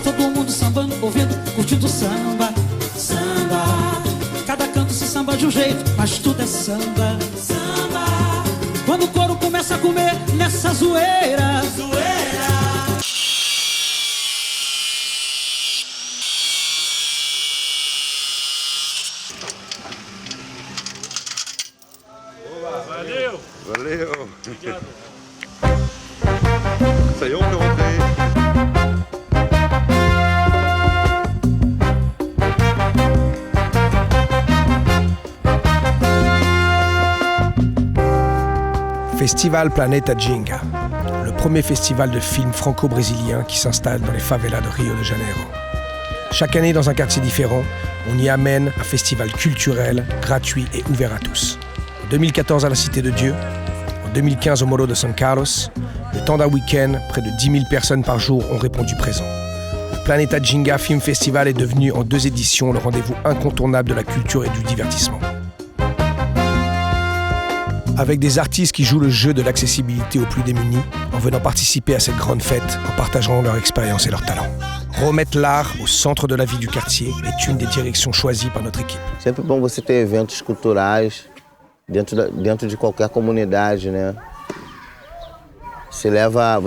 todo mundo sambando, ouvindo, curtindo samba. Samba, cada canto se samba de um jeito, mas tudo é samba. Samba, quando o coro começa a comer nessa zoeira. Zoeira. Valeu! Valeu! Obrigado! Isso aí eu perguntei. Festival Planeta Ginga, le premier festival de films franco-brésilien qui s'installe dans les favelas de Rio de Janeiro. Chaque année, dans un quartier différent, on y amène un festival culturel, gratuit et ouvert à tous. En 2014 à la Cité de Dieu, en 2015 au Morro de San Carlos, le temps d'un week-end, près de 10 000 personnes par jour ont répondu présent. Le Planeta Ginga Film Festival est devenu en 2 éditions le rendez-vous incontournable de la culture et du divertissement. Avec des artistes qui jouent le jeu de l'accessibilité aux plus démunis, en venant participer à cette grande fête, en partageant leur expérience et leur talent. Remettre l'art au centre de la vie du quartier est une des directions choisies par notre équipe. Sempre bom você ter eventos culturais dentro de qualquer comunidade, né? Você leva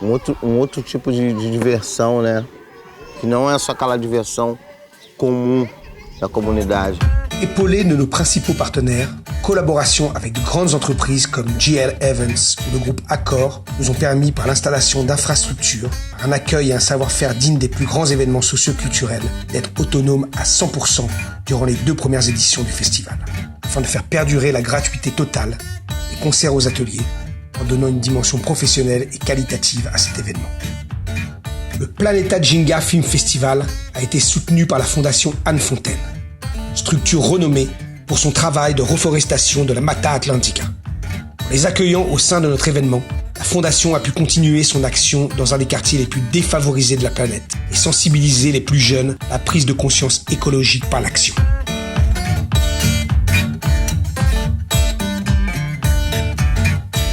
outro tipo de diversão, né? Que não é só aquela diversão comum da comunidade. Épaulés de nos principaux partenaires, collaborations avec de grandes entreprises comme GL Evans ou le groupe Accor nous ont permis, par l'installation d'infrastructures, par un accueil et un savoir-faire digne des plus grands événements socio-culturels, d'être autonomes à 100% durant les 2 premières éditions du festival, afin de faire perdurer la gratuité totale des concerts aux ateliers, en donnant une dimension professionnelle et qualitative à cet événement. Le Planeta Ginga Film Festival a été soutenu par la Fondation Anne Fontaine, structure renommée pour son travail de reforestation de la Mata Atlântica. En les accueillant au sein de notre événement, la Fondation a pu continuer son action dans un des quartiers les plus défavorisés de la planète et sensibiliser les plus jeunes à la prise de conscience écologique par l'action.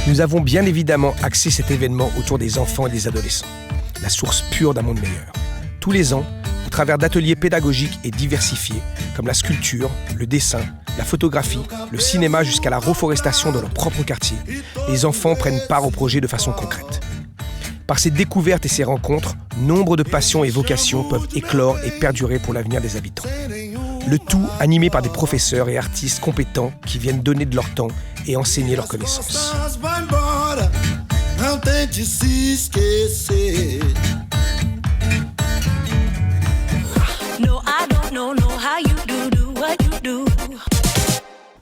Nous avons bien évidemment axé cet événement autour des enfants et des adolescents, la source pure d'un monde meilleur. Tous les ans, au travers d'ateliers pédagogiques et diversifiés, comme la sculpture, le dessin, la photographie, le cinéma jusqu'à la reforestation dans leur propre quartier, les enfants prennent part au projet de façon concrète. Par ces découvertes et ces rencontres, nombre de passions et vocations peuvent éclore et perdurer pour l'avenir des habitants. Le tout animé par des professeurs et artistes compétents qui viennent donner de leur temps et enseigner leurs connaissances.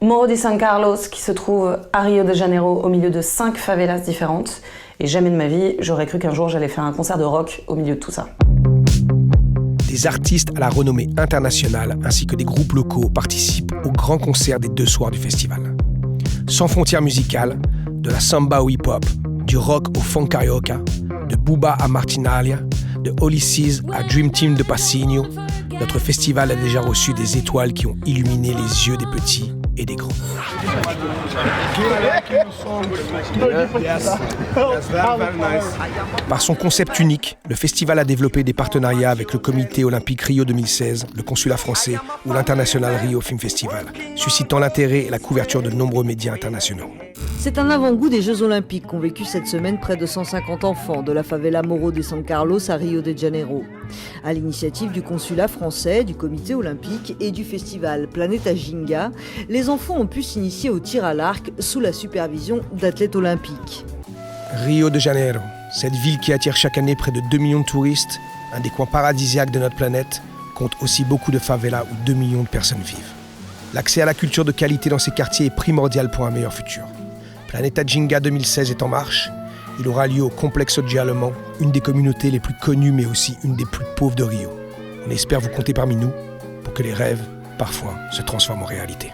Morro de San Carlos, qui se trouve à Rio de Janeiro, au milieu de 5 favelas différentes. Et jamais de ma vie, j'aurais cru qu'un jour j'allais faire un concert de rock au milieu de tout ça. Des artistes à la renommée internationale ainsi que des groupes locaux participent aux grands concerts des 2 soirs du festival. Sans frontières musicales, de la samba au hip-hop, du rock au funk carioca, de Booba à Martinalia, de Ulysses à Dream Team de Passinho, notre festival a déjà reçu des étoiles qui ont illuminé les yeux des petits et des grands. Par son concept unique, le festival a développé des partenariats avec le Comité olympique Rio 2016, le Consulat français ou l'International Rio Film Festival, suscitant l'intérêt et la couverture de nombreux médias internationaux. C'est un avant-goût des Jeux Olympiques qu'ont vécu cette semaine près de 150 enfants de la favela Morro de San Carlos à Rio de Janeiro. À l'initiative du Consulat français, du Comité olympique et du festival Planeta Ginga, les enfants ont pu s'initier au tir à l'arc sous la supervision d'athlètes olympiques. Rio de Janeiro, cette ville qui attire chaque année près de 2 millions de touristes, un des coins paradisiaques de notre planète, compte aussi beaucoup de favelas où 2 millions de personnes vivent. L'accès à la culture de qualité dans ces quartiers est primordial pour un meilleur futur. Planeta Ginga 2016 est en marche. Il aura lieu au Complexo Giallo, une des communautés les plus connues mais aussi une des plus pauvres de Rio. On espère vous compter parmi nous pour que les rêves, parfois, se transforment en réalité.